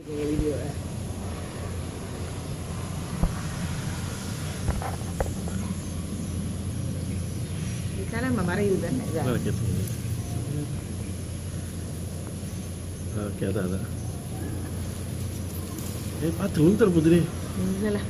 வீடியோவை கிளம்ப மறையுது தானே ஓகே அதான் பார்த்து உந்தர் புதிரே இல்லை